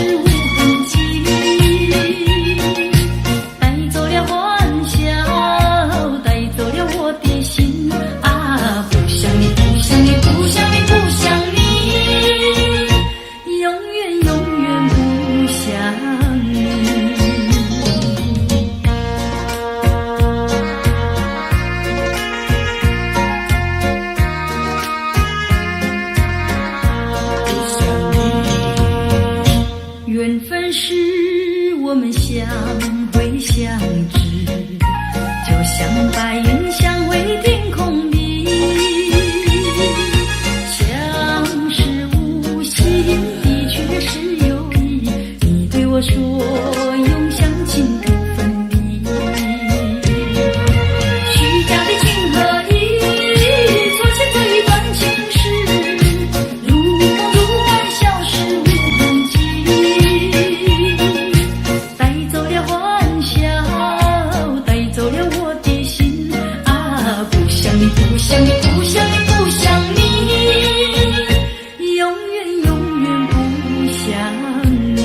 失无痕迹，带走了欢笑，带走了我的心啊！不想你，不想你，不想你，不想你，永远永远不想你。缘分使我们相会相知，就像白云相会天空里，相识无心的确是有意。你对我说永相情不分离，虚假的情和意，错写这一段情史，如梦如幻，消失无痕迹。不想你，不想你，不想你，永远永远不想你。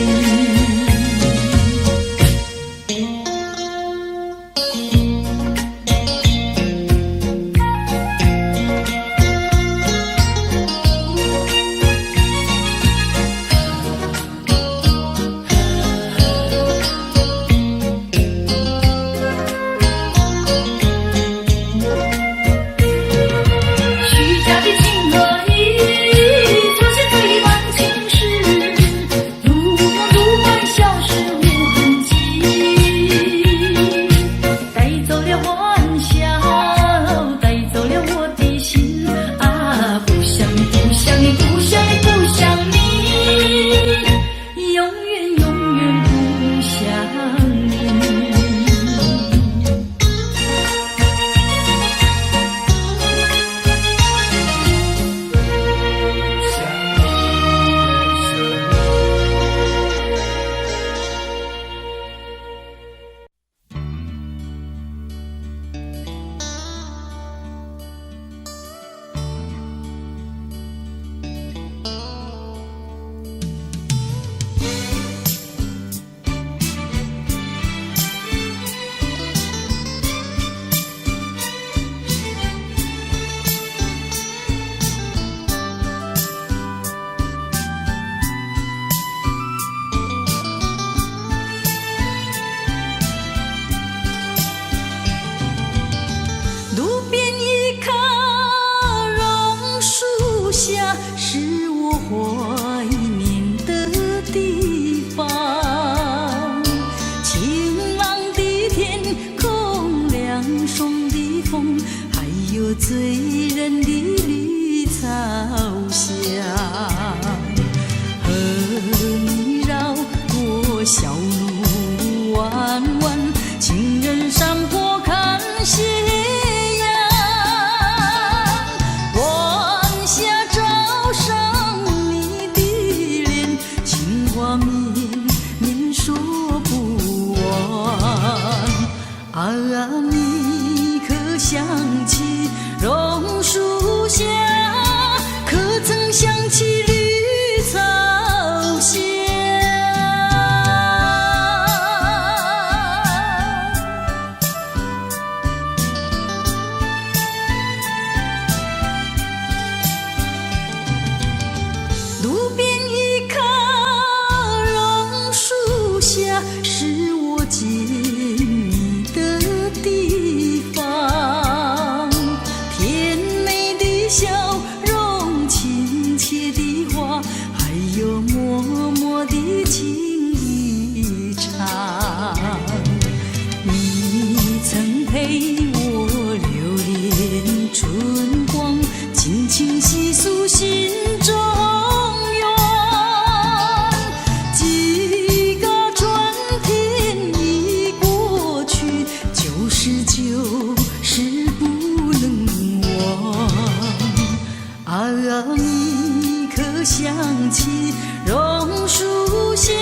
是我怀念的地方，晴朗的天空，凉爽的风，还有醉人的绿草香，和你绕过小路弯弯，情人山坡看夕啊，你可想起榕树下，可曾想起绿草香？路边一棵榕树下，是我记地方，甜美的笑容，亲切的话，还有默默的情一场。你曾陪我流连春光，轻轻细诉心中愿。几个春天已过去，就是不能忘。啊，你可想起榕树下？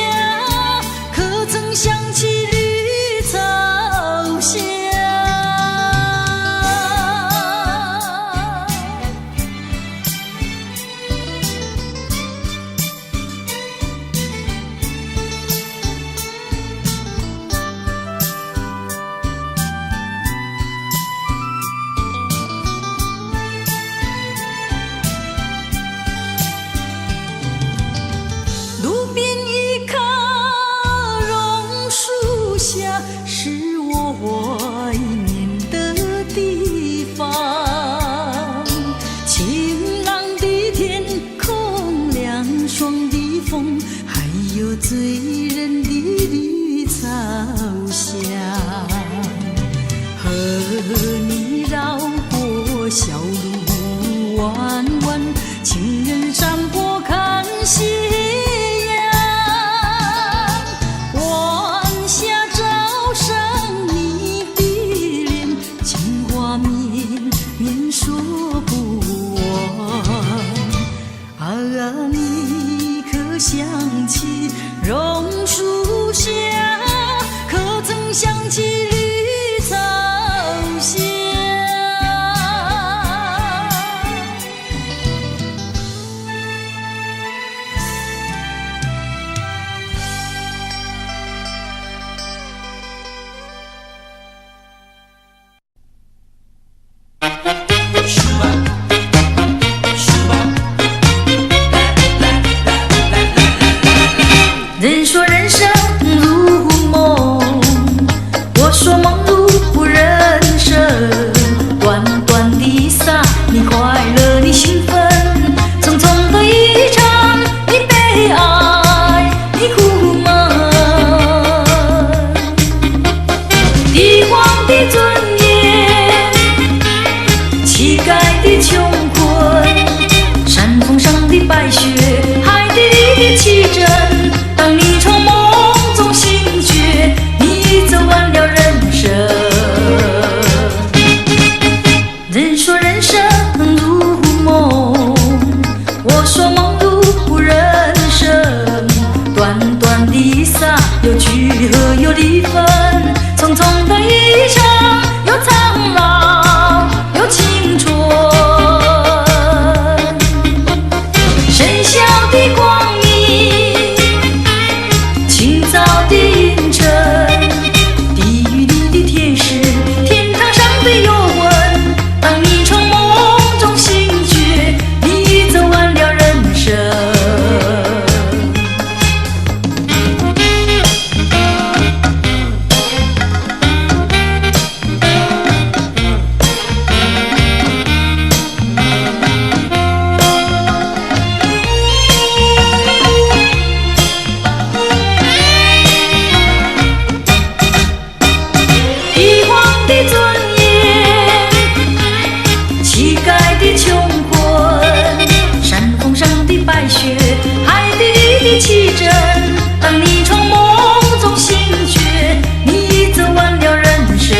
有醉人的绿草香，和你绕过小路弯弯，情人山坡看夕阳，晚霞照上你的脸，情话绵绵说不完。啊，你可想起榕树下，可曾想起绿草香？人说人生如梦，我说梦如人生。短短的撒，你快乐，你兴奋；匆匆的一场，你悲哀，你苦闷。帝王的尊严，乞丐的穷困，山峰上的白雪，海底里的奇珍。当你从梦中醒觉，你走完了人生。人说人生如梦，我说梦如人生。短短的撒，有聚合有离分，匆匆的一场，有苍老有青春。深晓的光明，清早的阴沉，地狱里的天使，天堂上的幽魂。当你从梦中醒觉，你走完了人生。帝王的尊严，乞丐的穷困，山峰上的白雪，海底里的奇珍。当你从梦中醒觉，你走完了人生。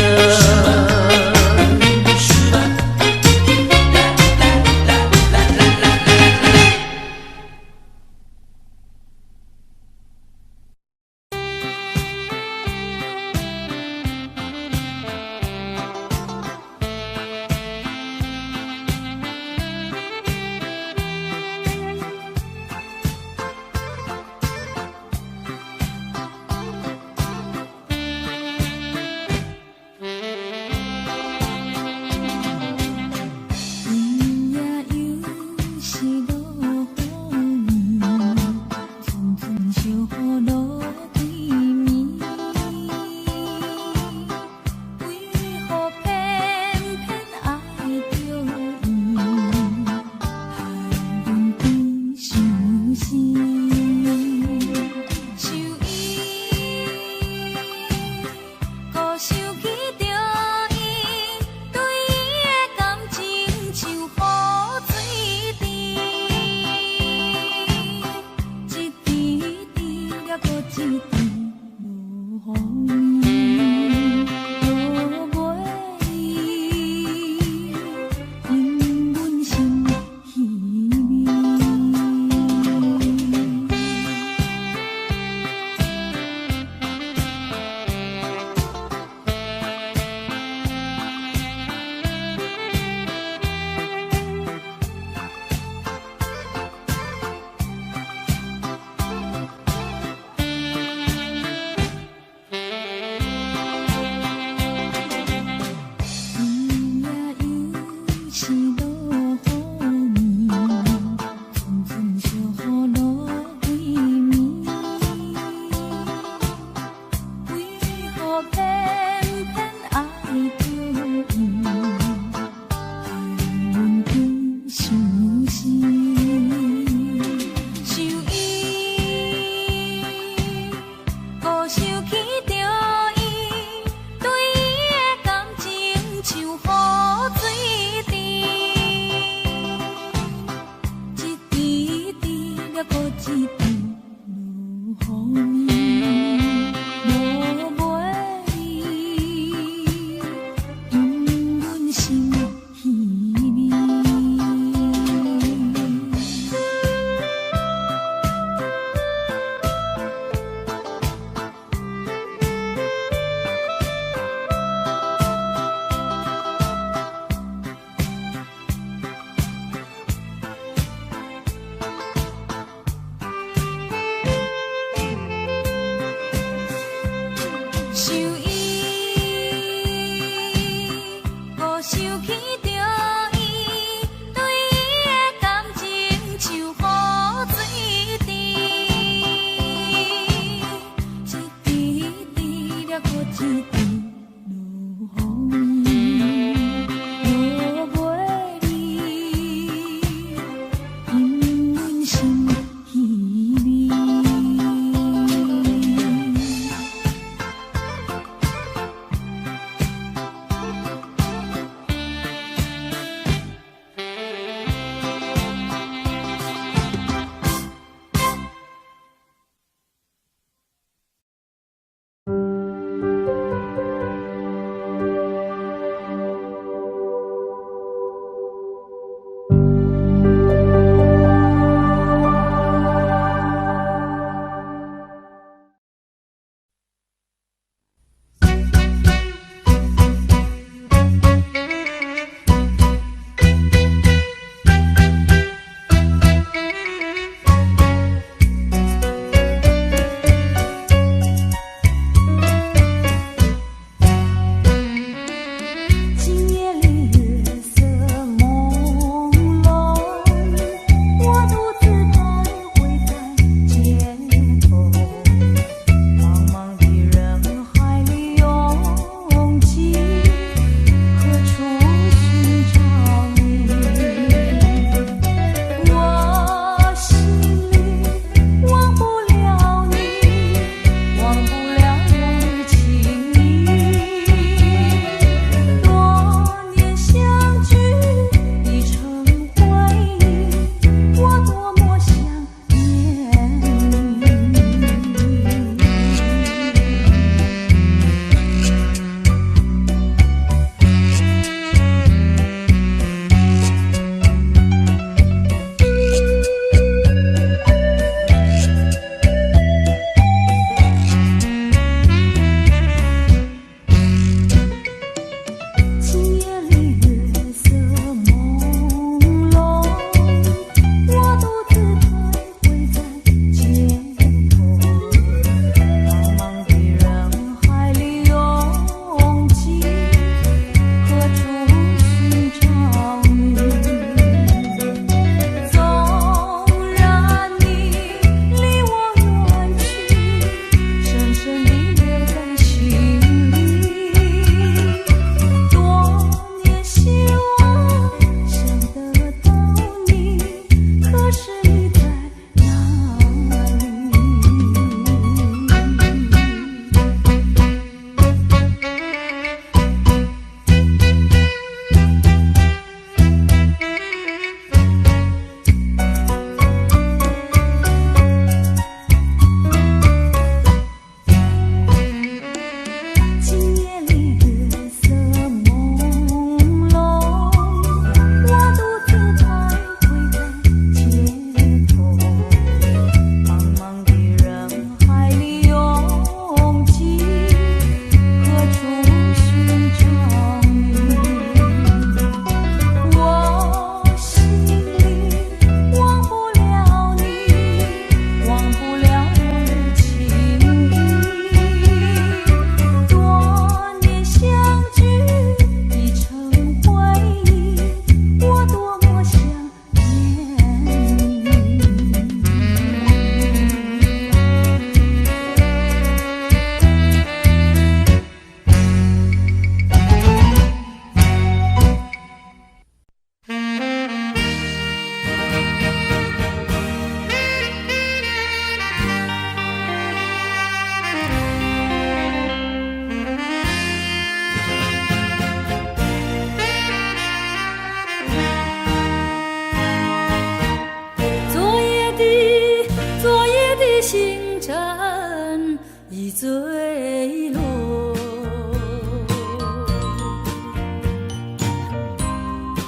已坠落。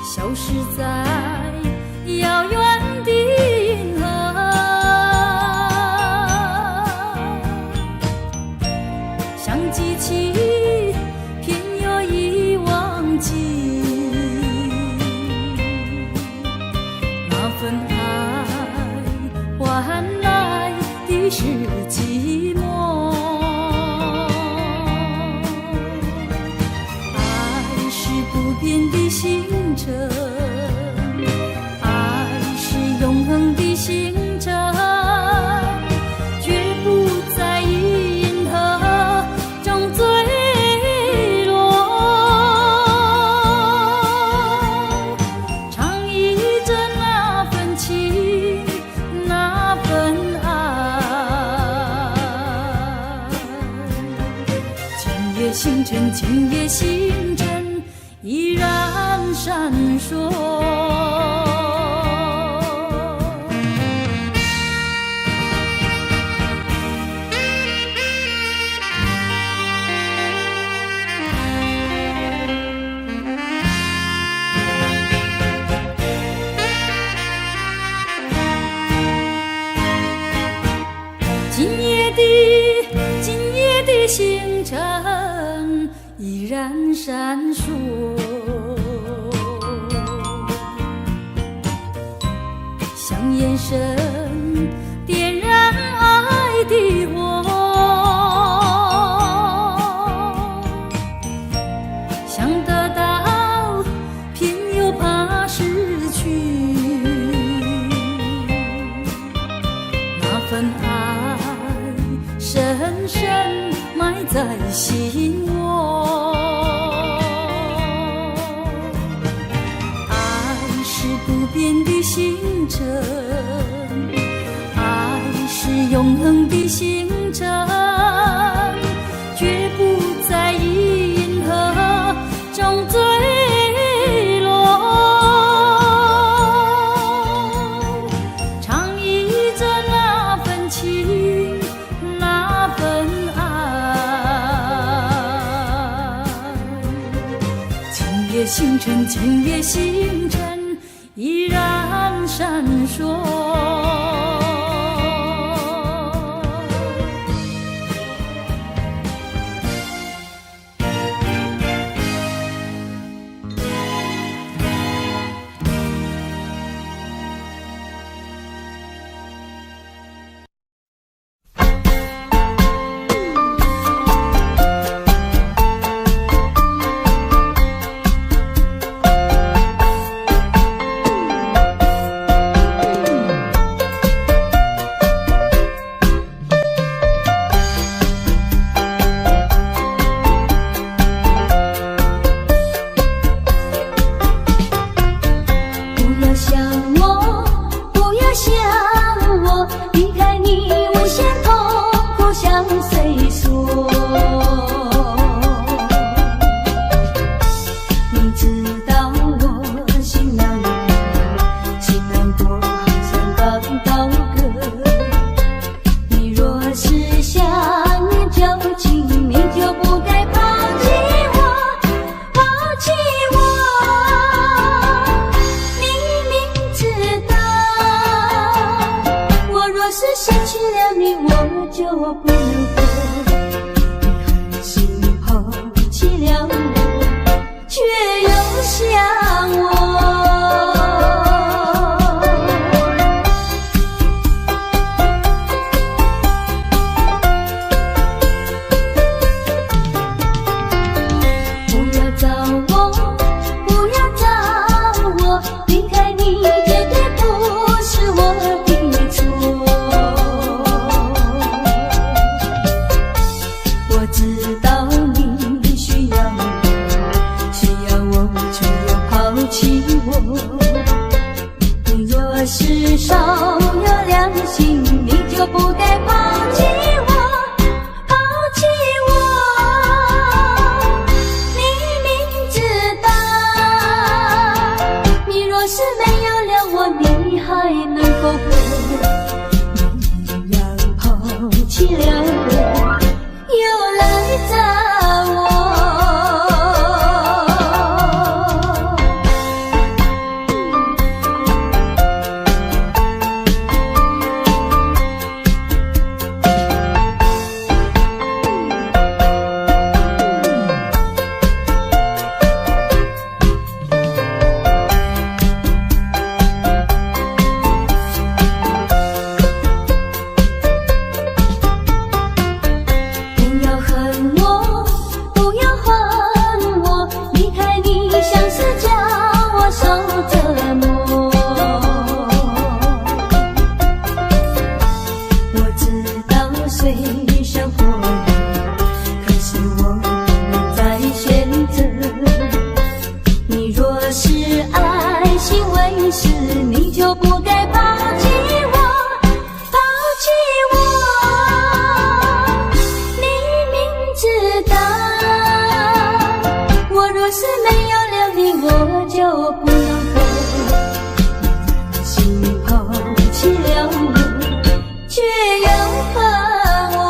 消失在遥远的银河，像机器偏又已忘记那份爱换来的是寂寞。爱是不变的星辰，爱是永恒的星辰，绝不在银河中坠落。唱忆着那份情，那份爱。今夜星辰，今夜星辰依然闪烁。今夜的星辰依然闪烁，像眼神点燃爱的火，想得到偏又怕失去，那份爱深深埋在心窝。爱是不变的星辰，爱是永恒的星辰，绝不在银河中坠落。唱忆着那份情，那份爱。今夜星辰，今夜星辰依然闪烁。我就不能够轻抛弃了你，却又恨我。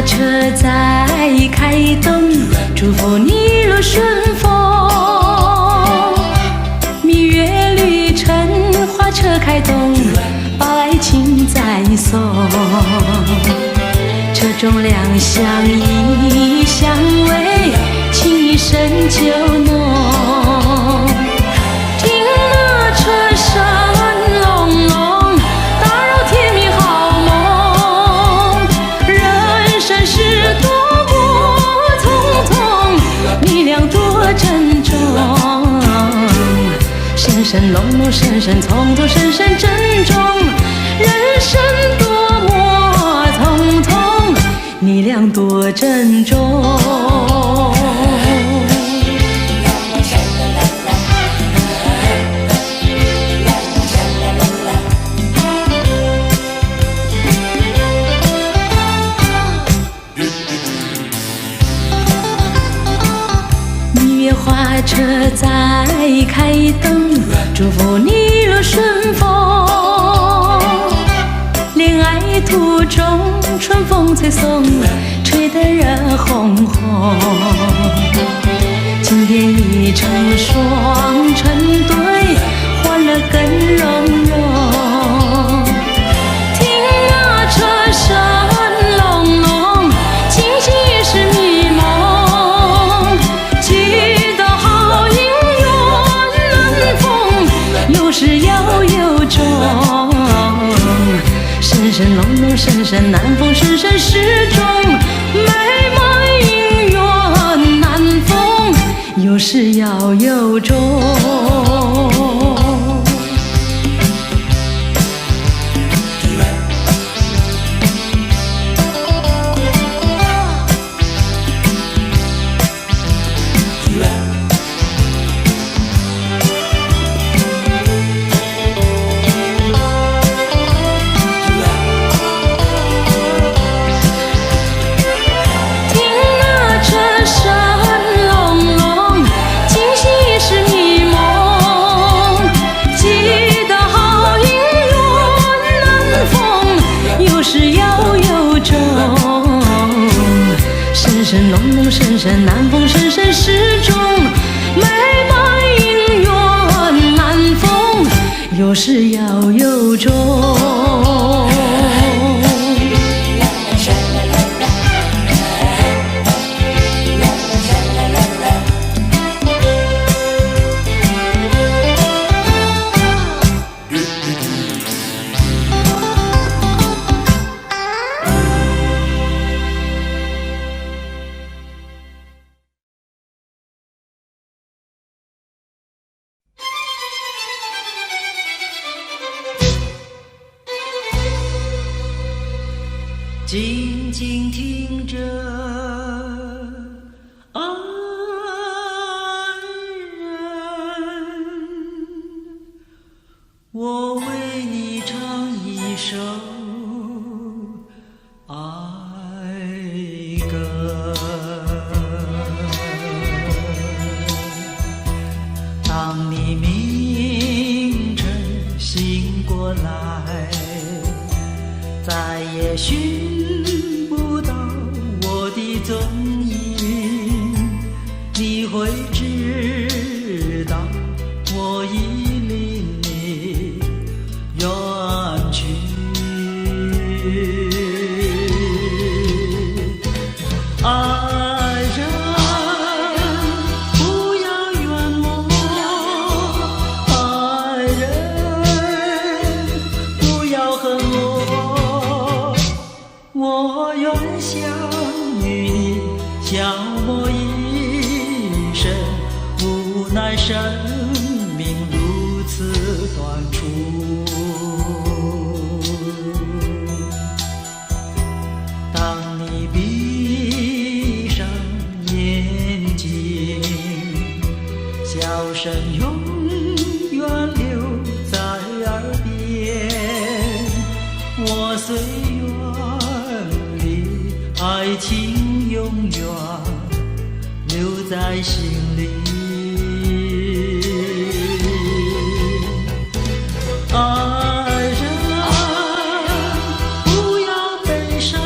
车在开动，祝福你一路顺风。蜜月旅程，花车开动，把爱情再送。车中两相依相偎，情意深就浓。听那车声隆隆，打扰甜蜜好梦。人生是多么匆匆，你俩多珍重。声声隆隆，声声匆匆，声声珍重。人生多么匆匆，你俩多珍重。蜜月花车在开动，祝福你一路顺风。恋爱途中，春风吹送，吹得人红红。今天已成双成对，欢乐更融融。听那车声隆隆，惊喜也是迷梦。记得好姻缘难逢，有始要有终。声声隆隆，声声难逢，声声始终。美满姻缘难逢，有始要有终。声声隆隆，声声难逢，声声始终。美满姻缘难逢，有始要有终。静静听着，爱人，我为你唱一首爱歌。当你明晨醒过来，再也寻不到我的踪影，你会知道我已离你远去。爱人，不要怨我，爱人，不要恨我，我愿想与你消磨一生，无奈生命如此短促。当你闭上眼睛，笑声永远留在耳边，我虽远离，爱情永远留在心里。爱人，不要悲伤，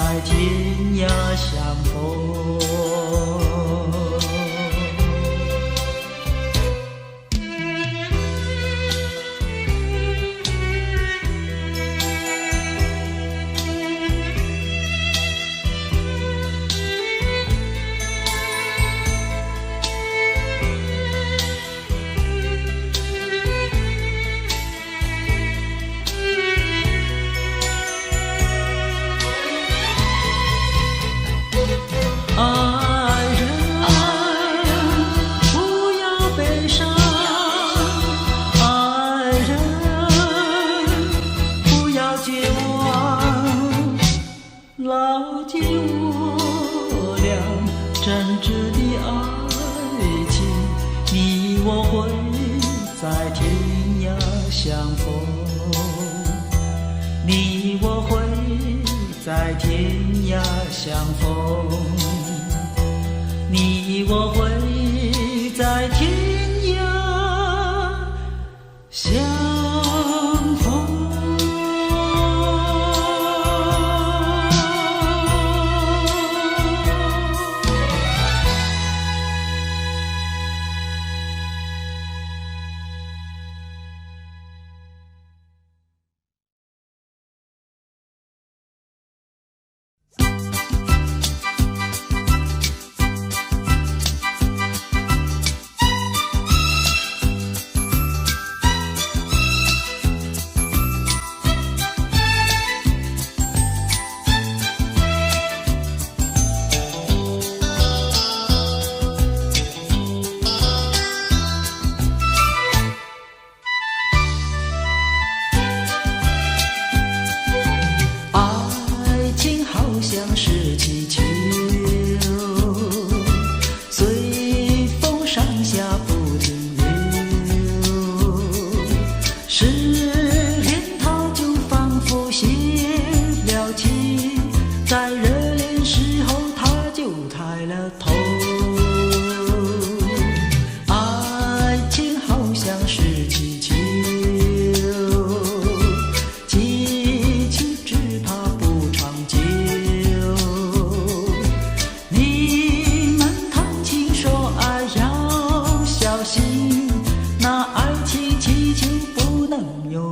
在天涯相逢。牢记我俩真挚的爱情，你我会在天涯相逢，你我会在天涯相逢，你我会在天涯相逢。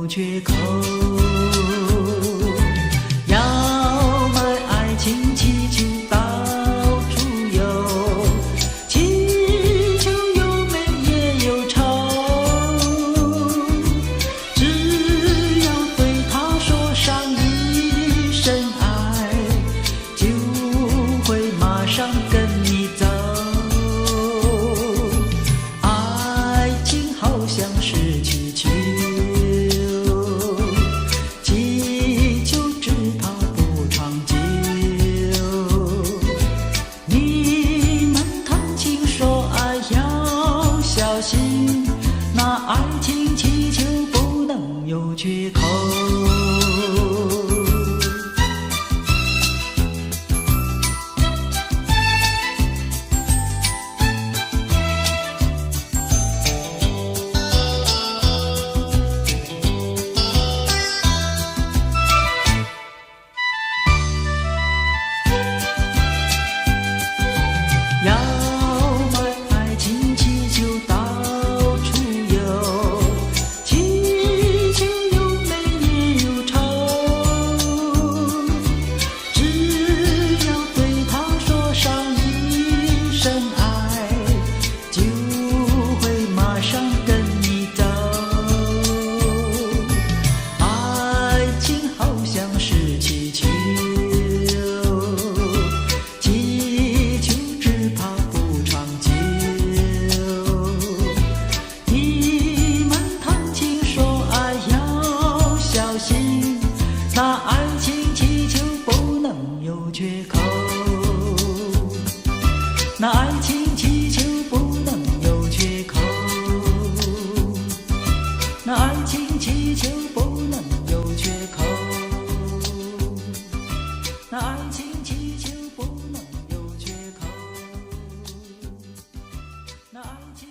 缺口，要买爱情气球到处游，气球有美也有丑，只要对他说上一声爱，就会马上跟你走。爱情好像是气球，爱情气球不能有缺口。要买爱情气球到处游，气球有美也有丑，只要对他说上一声爱，就会马上跟你走。爱情好像是气球，气球只怕不长久。你们谈情说爱要小心，那爱情气球不能有缺口。那爱情气球不能有缺口。那爱情气球不能有缺口。那爱情气球不能有缺口。那爱情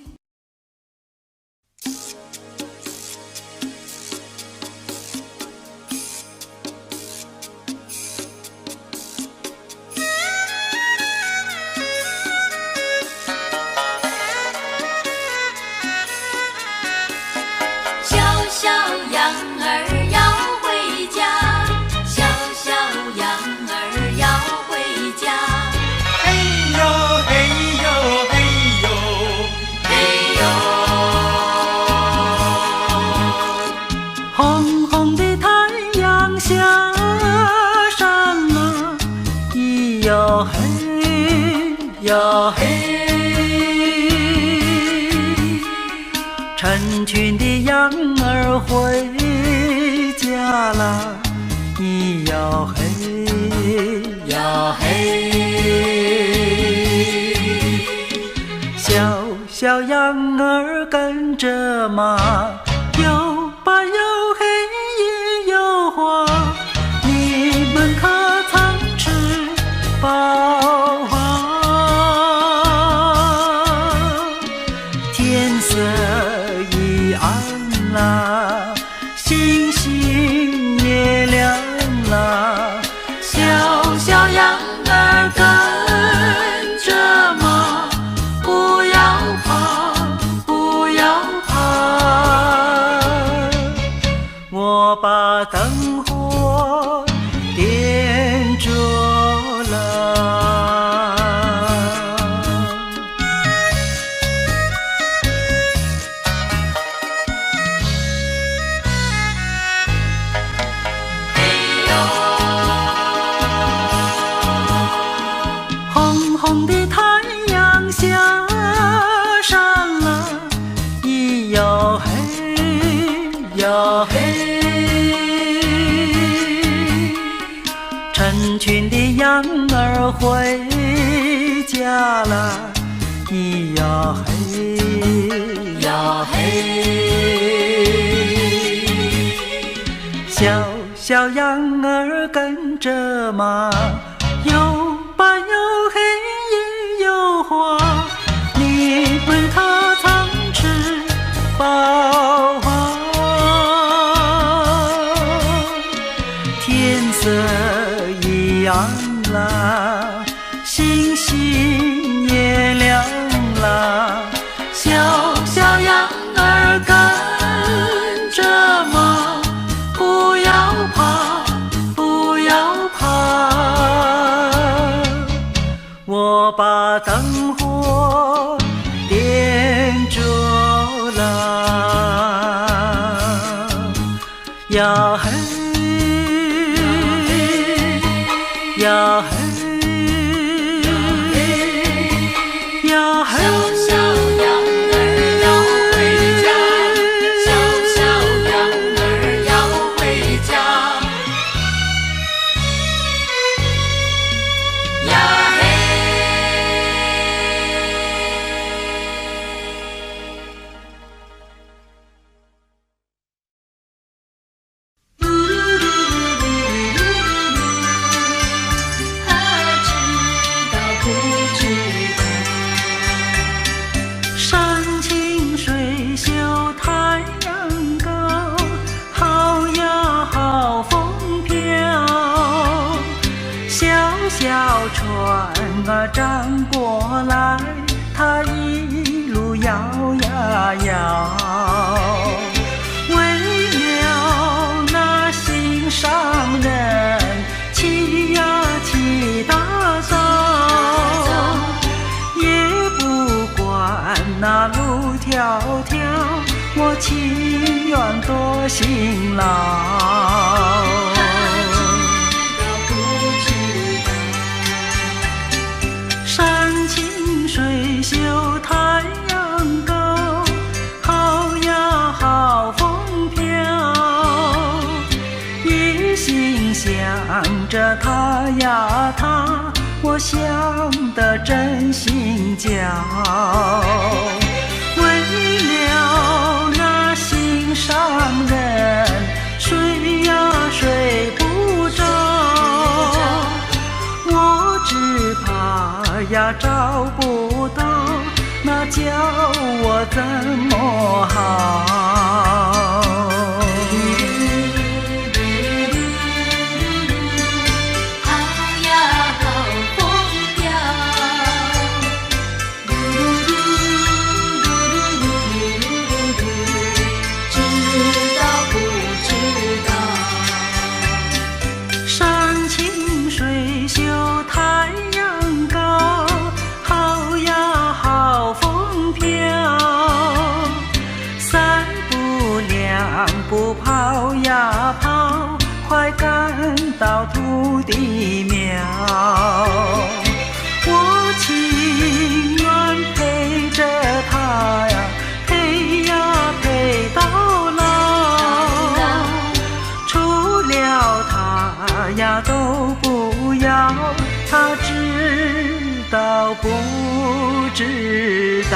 上啊，咿哟嘿哟嘿，成群的羊儿回家啦，咿哟嘿哟嘿，小小羊儿跟着马，又白又黑也有花，你们可曾吃饱啊？天色已暗啦，星星也亮啦，小小羊儿跟着马，不要怕，不要怕，我把灯火点着了。红红的太阳下山了，咿哟嘿哟嘿，成群的羊儿回家了，咿哟嘿哟嘿，小小羊儿跟着马，又白又黑也有花，你们可曾吃饱啊？天色已暗啦，星星也亮啦，小小羊儿跟着马，不要怕，不要怕，我把灯火点着了，呀嘿呀嘿呀嘿，小羊儿要回家，小羊儿要回家，呀嘿。山清水秀太阳高，好呀好风飘，小小船儿涨过来，它一路摇呀摇，为了那心上人起呀起大早，也不管那路迢迢，我情愿多辛劳。山清水秀太阳高，好呀好风飘，一心想着他呀他，我想得真心焦。为了那心上人，睡呀睡不着，我只怕呀找不到，那叫我怎么好？山清水秀太阳高，好呀好风飘，三不到土地苗。我情愿陪着他呀，陪呀陪到老，除了他呀都不要，他知道不知道？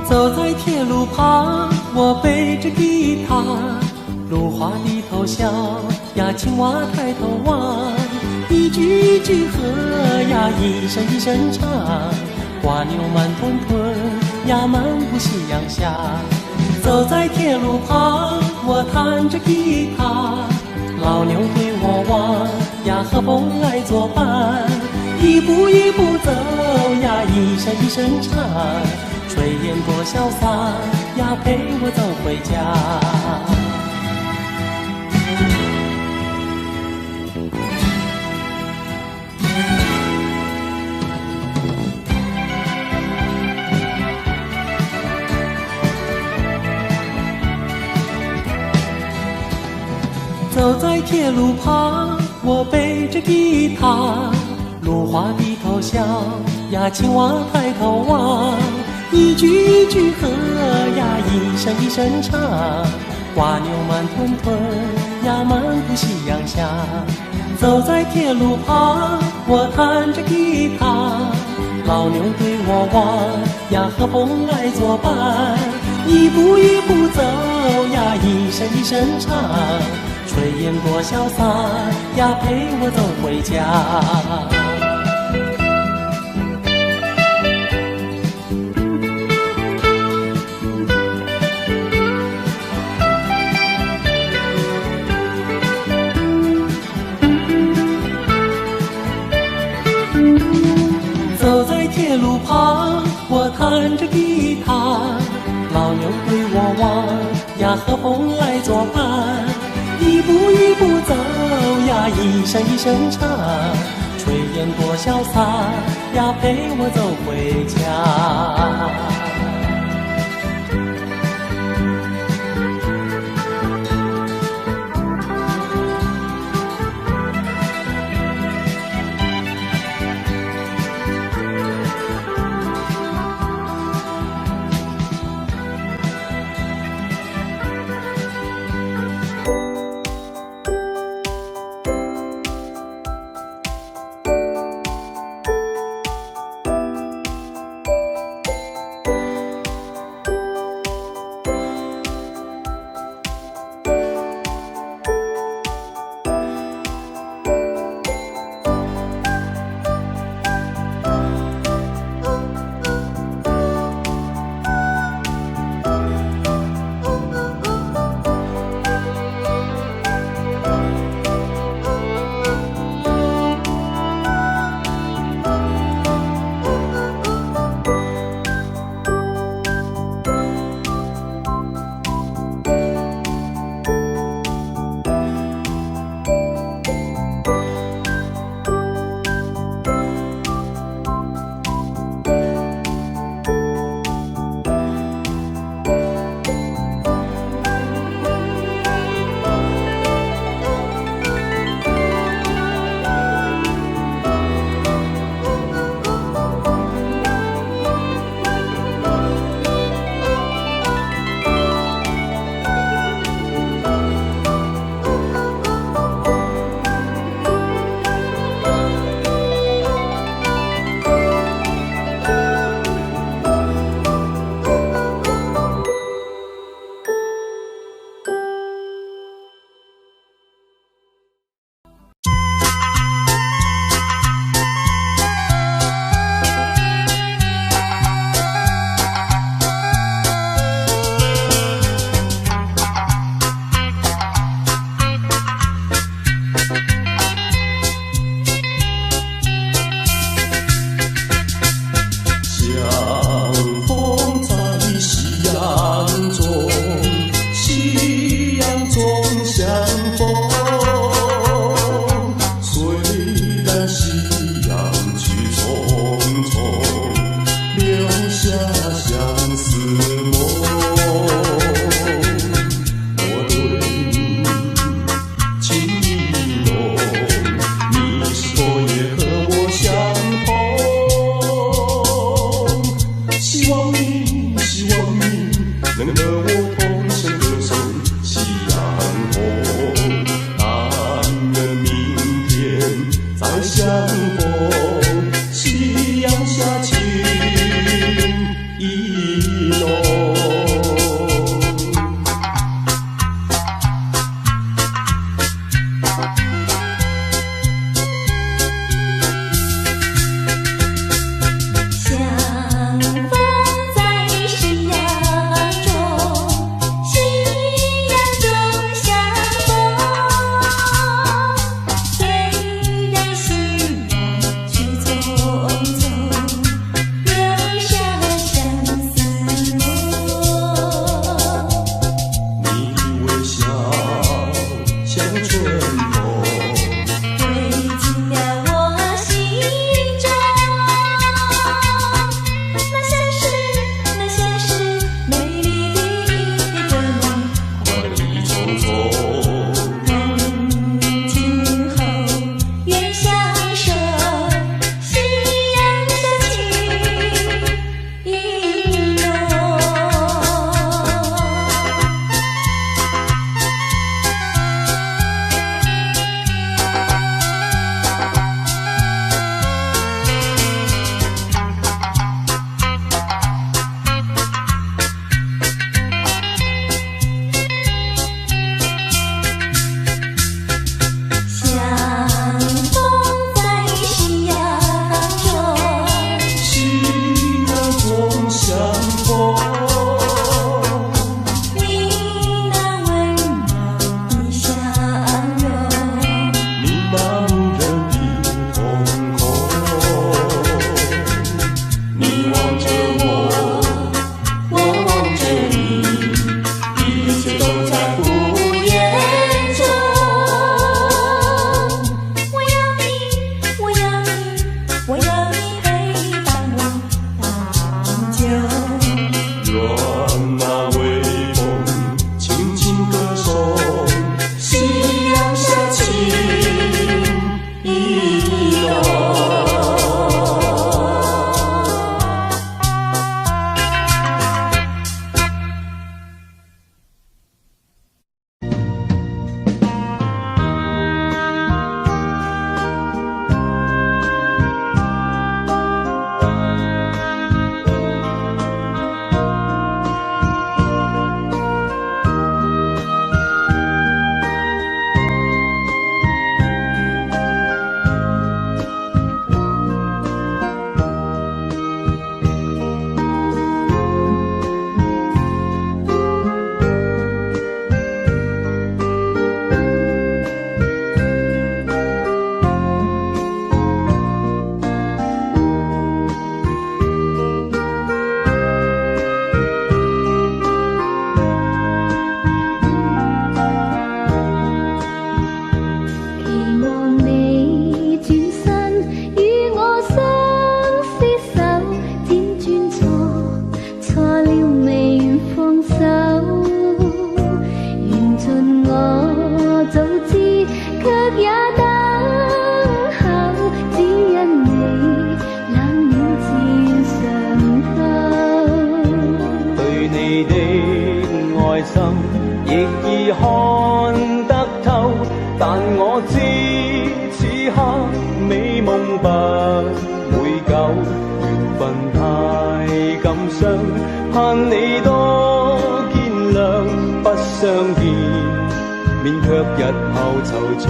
走在铁路旁，我背着吉他，芦花低头笑呀，青蛙抬头望，一句一句和呀，一声一声唱，瓜牛慢吞吞呀，漫步夕阳下。走在铁路旁，我弹着吉他，老牛对我望呀，和风来作伴，一步一步走呀，一声一声唱，炊烟多潇洒呀，陪我走回家。走在铁路旁，我背着吉他，芦花低头笑呀，青蛙抬头望，一句一句和呀，一声一声唱。瓜牛慢吞吞呀，漫步夕阳下。走在铁路旁，我弹着吉他，老牛对我望呀，和风来作伴。一步一步走呀，一声一声唱，炊烟多潇洒呀，陪我走回家。走在铁路旁，我弹着吉他，老牛对我望呀，和风来作伴。一步一步走呀，一声一声唱，炊烟多潇洒呀，陪我走回家。內心，亦已看得透。但我知此刻美夢不會久，緣分太感傷，盼你多見諒。不相見，免卻日後惆悵。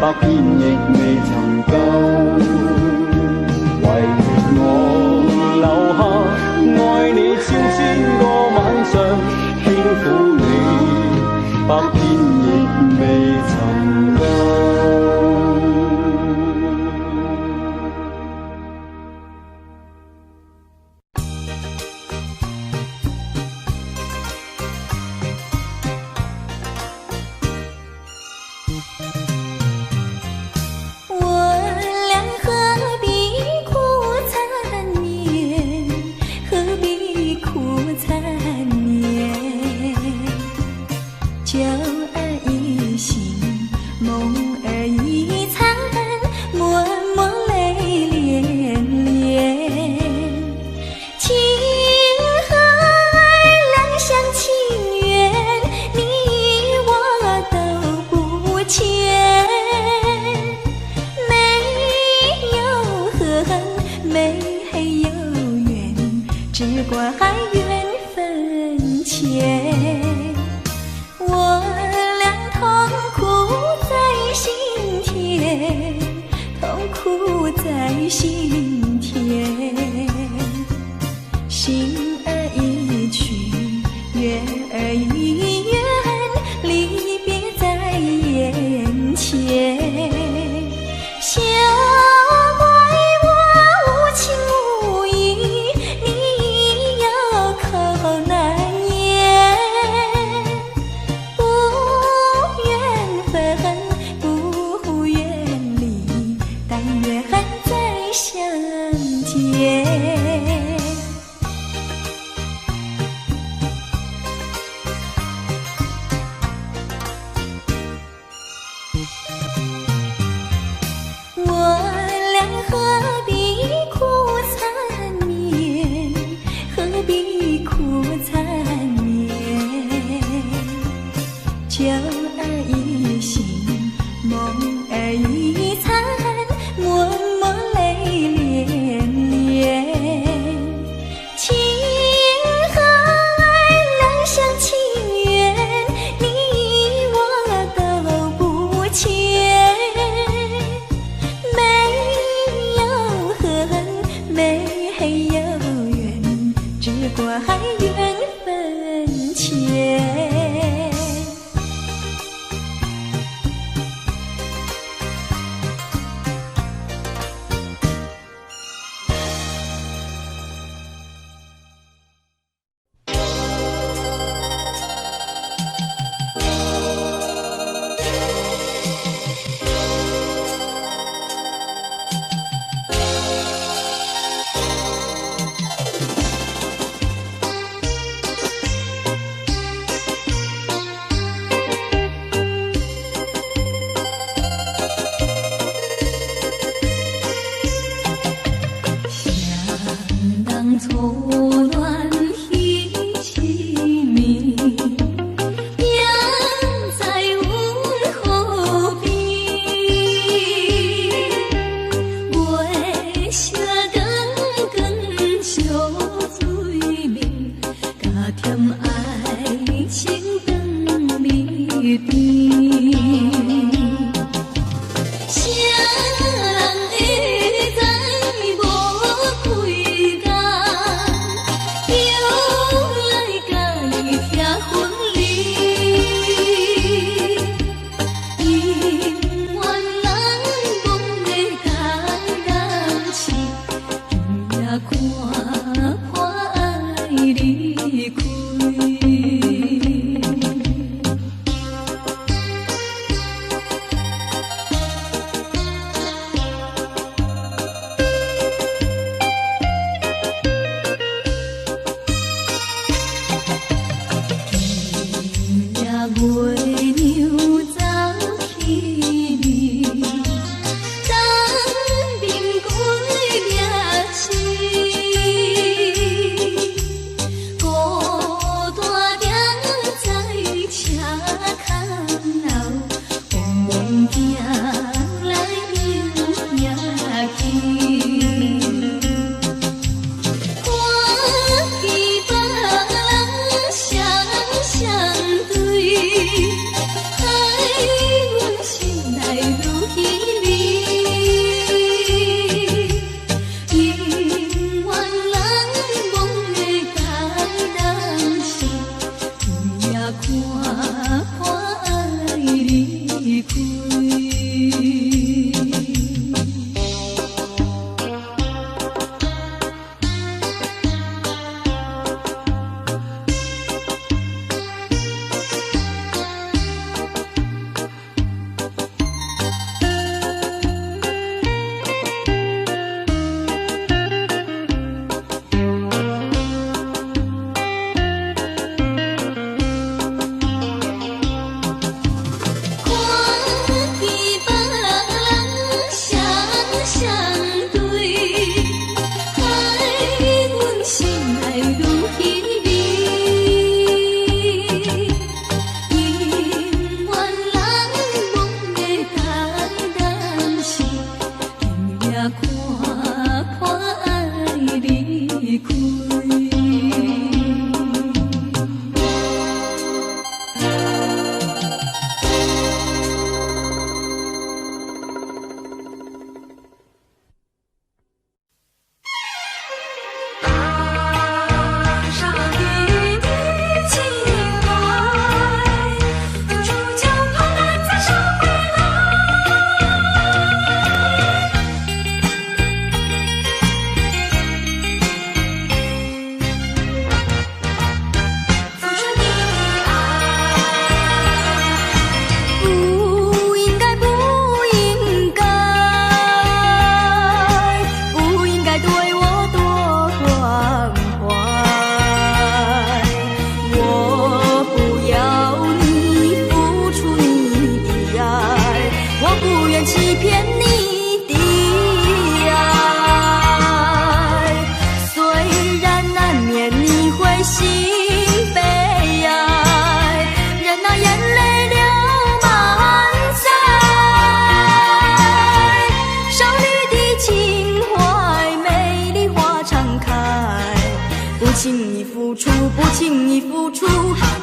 百遍亦未曾夠，唯願我留下，愛你千個晚上，輕撫你，百遍亦未曾夠。牛走去哩，当兵过夜市，孤单徛在车壳头，往往行来又夜去。不轻易付出，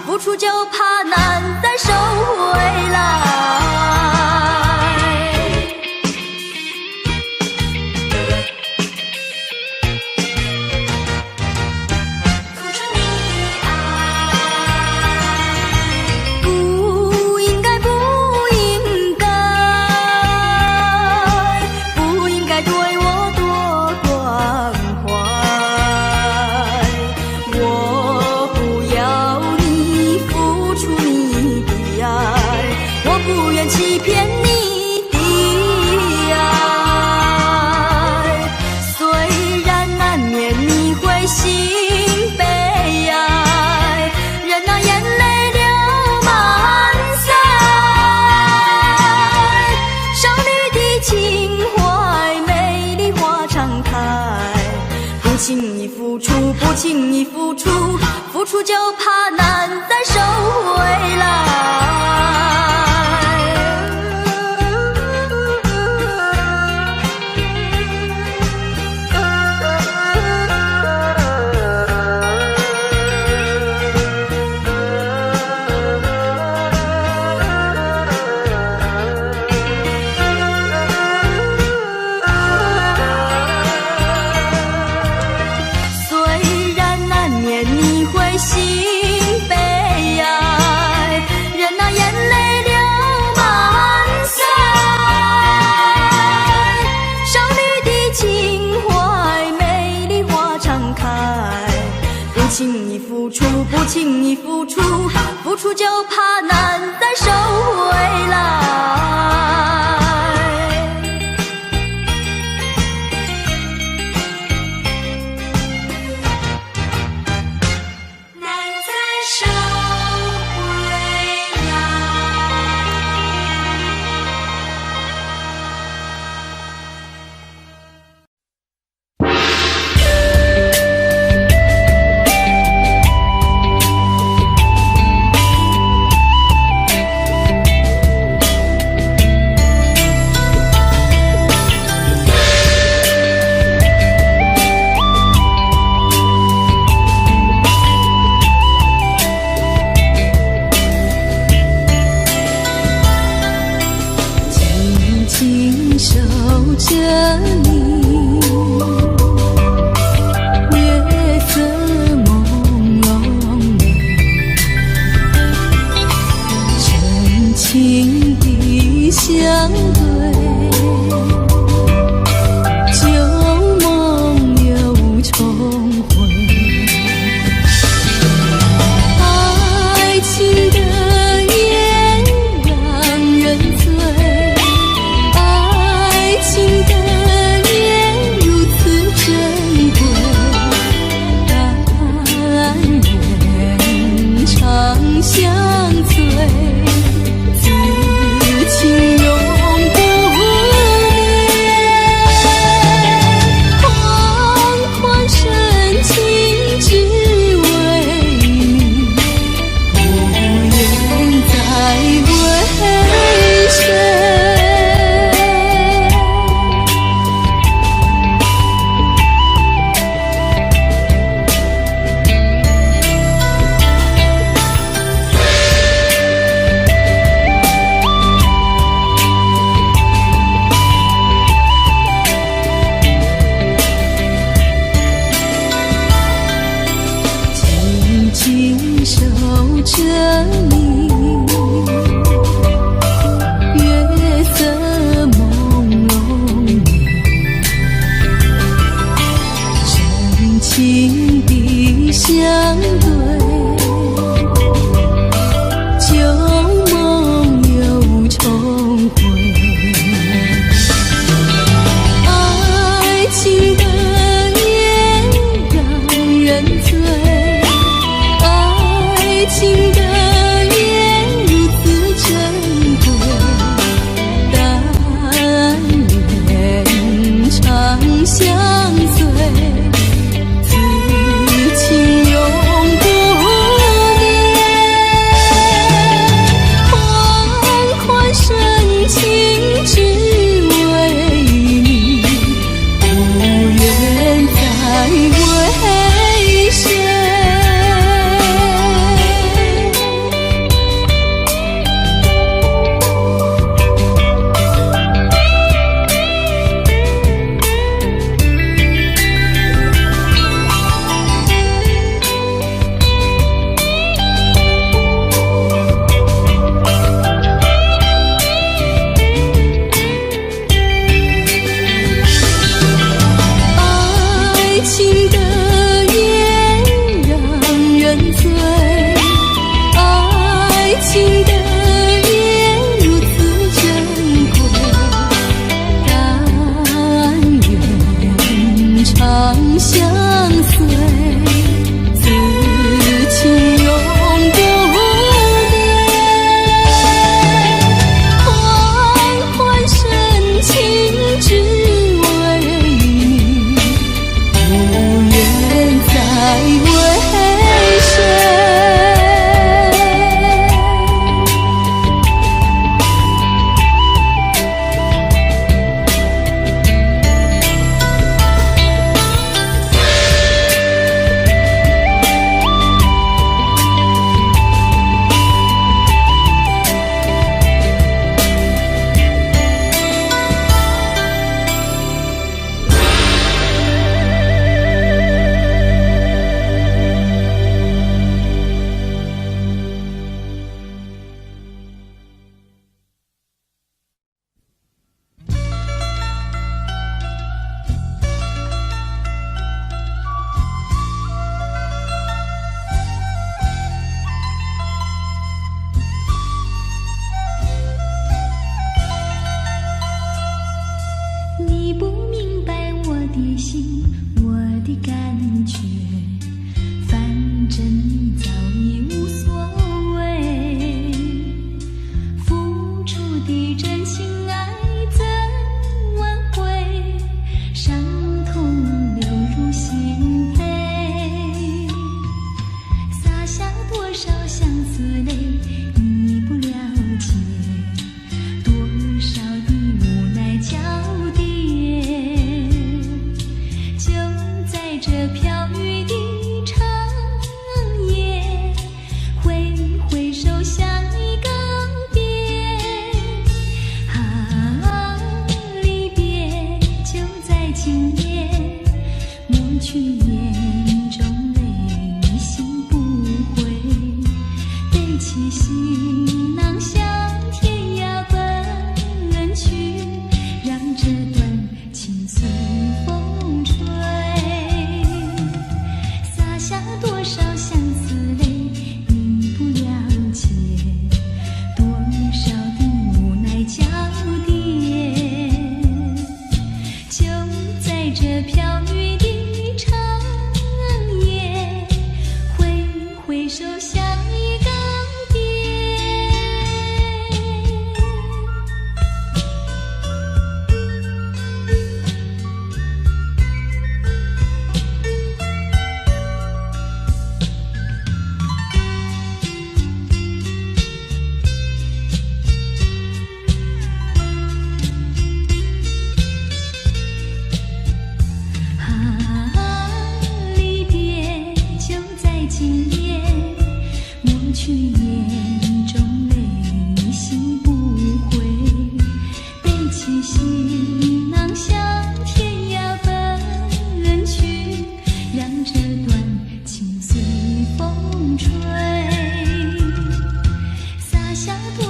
付出就怕难再收回来。不轻易付出，付出就怕难再收回来。不轻易付出，付出就怕难再收回来。难再收回来。对，旧梦又重回。爱情的烟让人醉，爱情的烟如此珍贵，但愿长相随，此情永不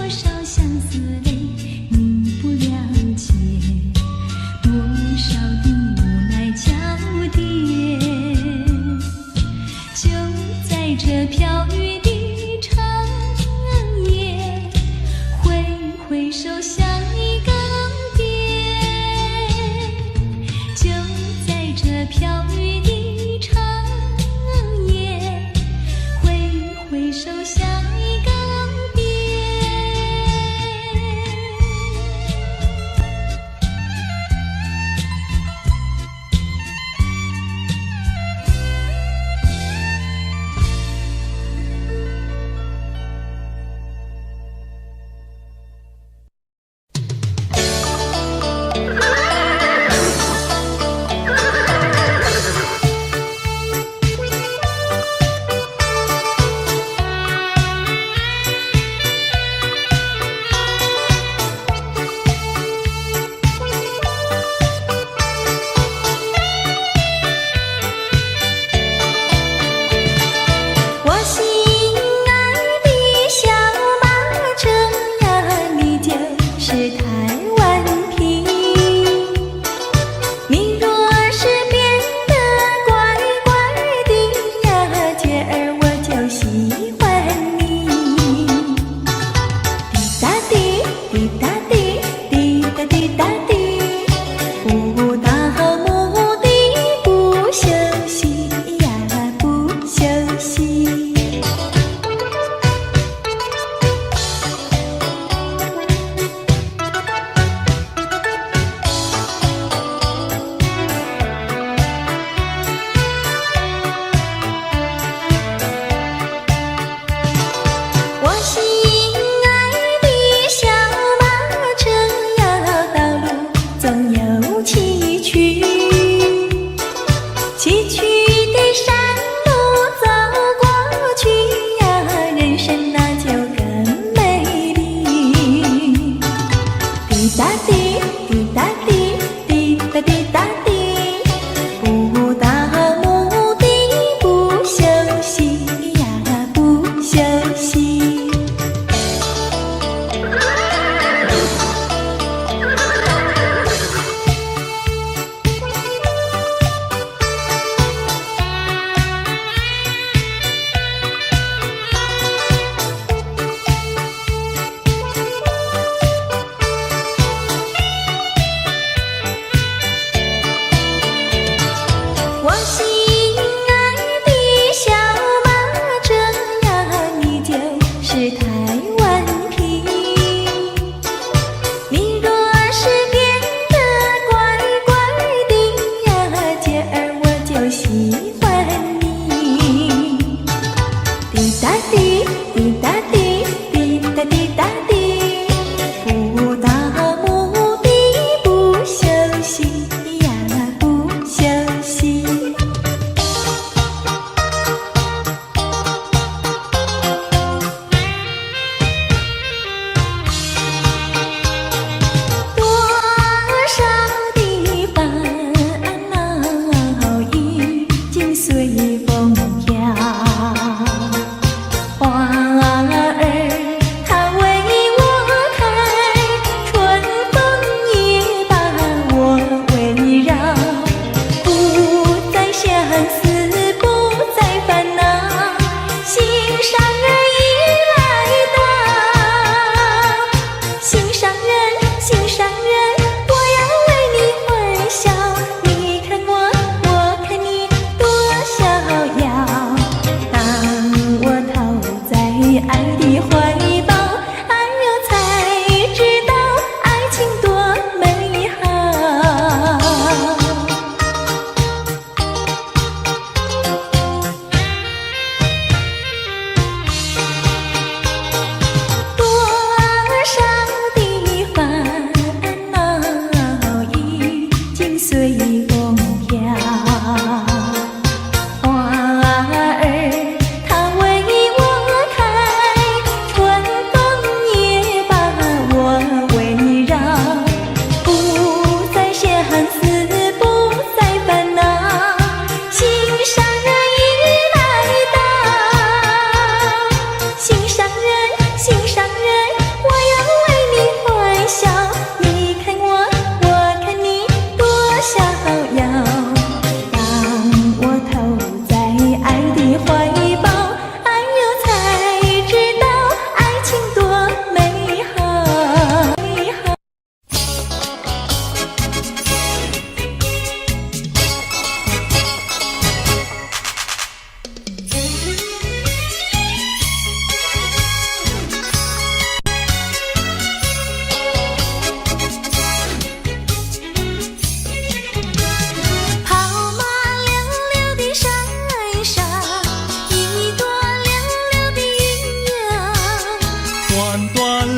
多少相思泪，你不了解，多少的无奈交叠，就在这飘雨的长夜，挥挥手向你告别，就在这飘雨的长夜，挥挥手向你告别。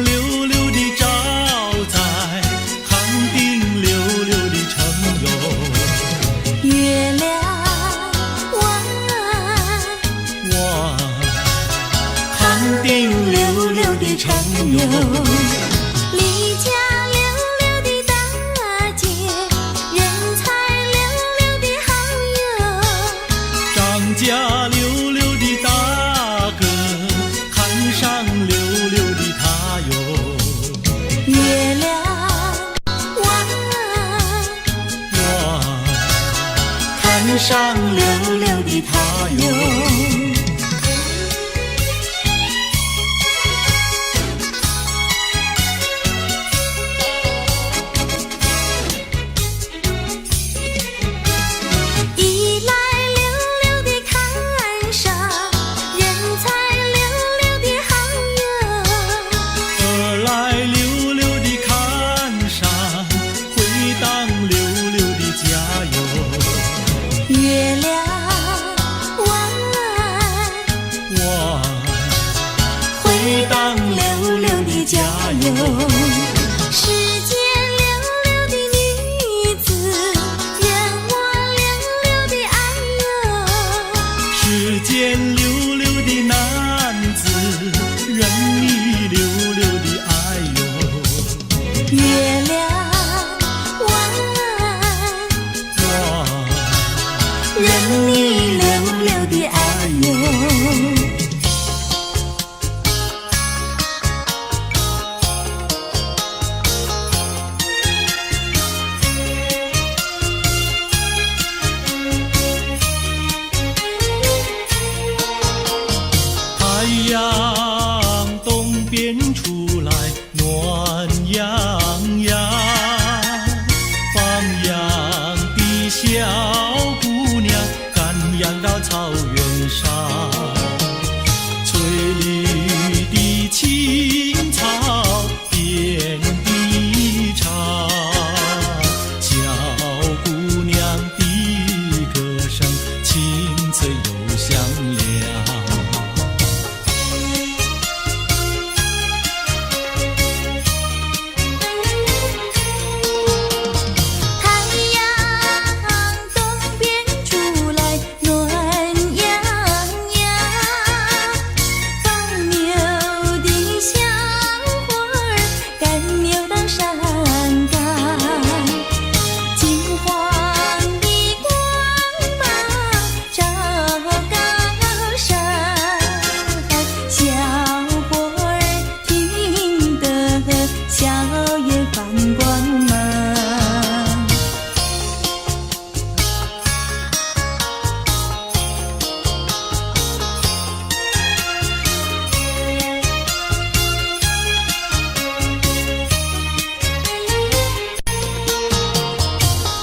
溜溜地照在寒冰溜溜的城哟。月亮弯弯，寒冰溜溜的城哟。离家溜溜的大姐，人才溜溜的好友。张家溜溜的大哥，看上溜溜的他哟。月亮弯弯，看上溜溜的他哟。一来溜溜地看上，人才溜溜的好友。二来溜溜地看上，回荡溜溜的家哟。月亮弯弯，回荡溜溜的家哟。世间溜溜的女子，人我溜溜的爱哟。世间溜溜的男子，任你溜溜的爱哟。月亮弯弯，任你溜溜的爱哟。太阳东边出来暖洋洋，放羊的小姑娘赶羊到草原上，翠绿的青草遍地长，小姑娘的歌声清脆又响亮。太阳东边出来暖洋洋，放牛的小伙儿赶牛到山岗，金黄的光芒照高山，小伙儿听得笑眼放光芒。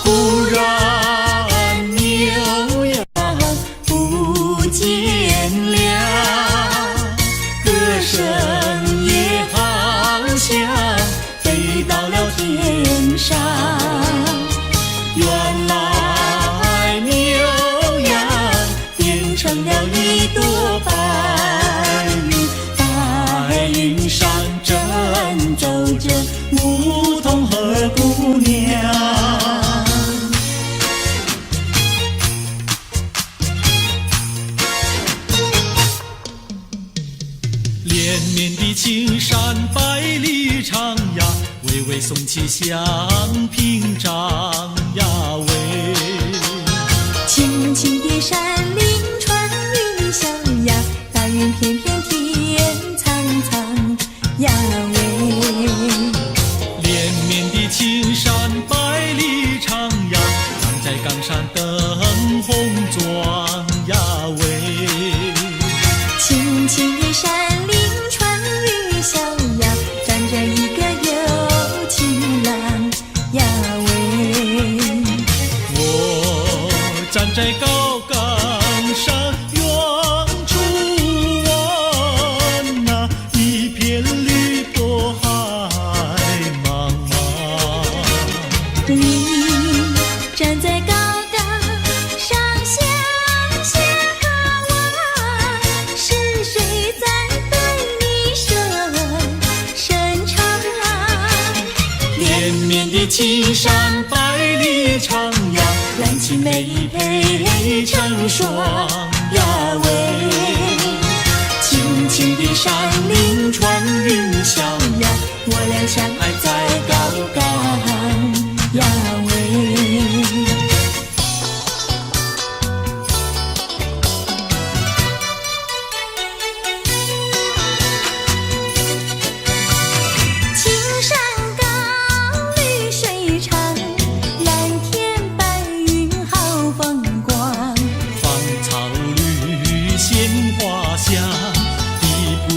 忽然牛羊不见了，歌声也好像飞到了天上。原来牛羊变成了一朵白云，白云上正走着牧童和姑娘。连绵的青山百里长呀，巍巍耸起像屏障呀喂。青青的山林穿云霄呀，大云片片天苍苍呀喂。连绵的青山百里长呀，站在冈上灯红妆呀喂。青青的山林穿云霄呀，站着一个有情郎呀喂。我站在高岗上，远处望那一片绿波海茫茫。你站在高岗上向下看望，是谁在对你说声骑上百里长洋，蓝青梅配成双呀喂。青青的山岭穿云霄呀，我俩相爱在高岗呀喂。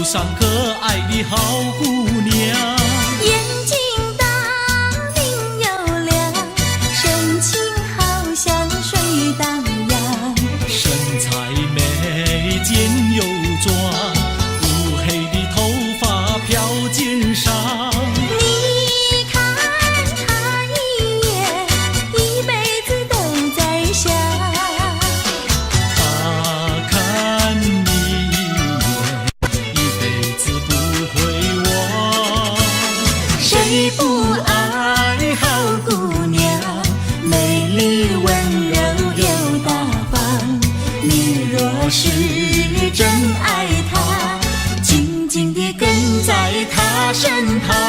上可爱的好姑娘，眼睛大明又亮，神情好像水荡漾，身材美肩又壮，乌黑的头发飘肩上。你看他一眼，一辈子都在想。他看你谁不爱好姑娘？美丽温柔又大方。你若是真爱她，紧紧地跟在她身旁。